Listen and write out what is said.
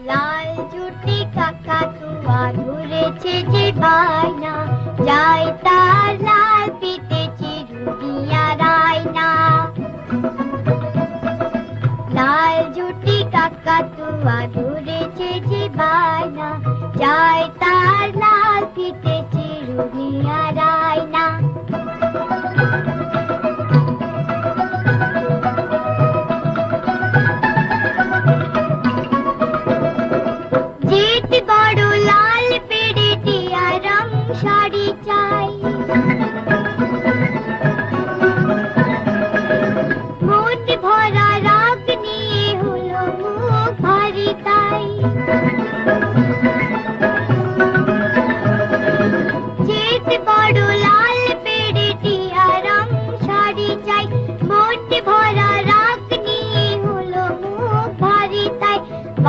লাল জুটি কাকাতুয়া ধরেছে যে বায়না, যাই তার লাল পিঠে চিরুনিয়া রায়না। লাল জুটি কাকাতুয়া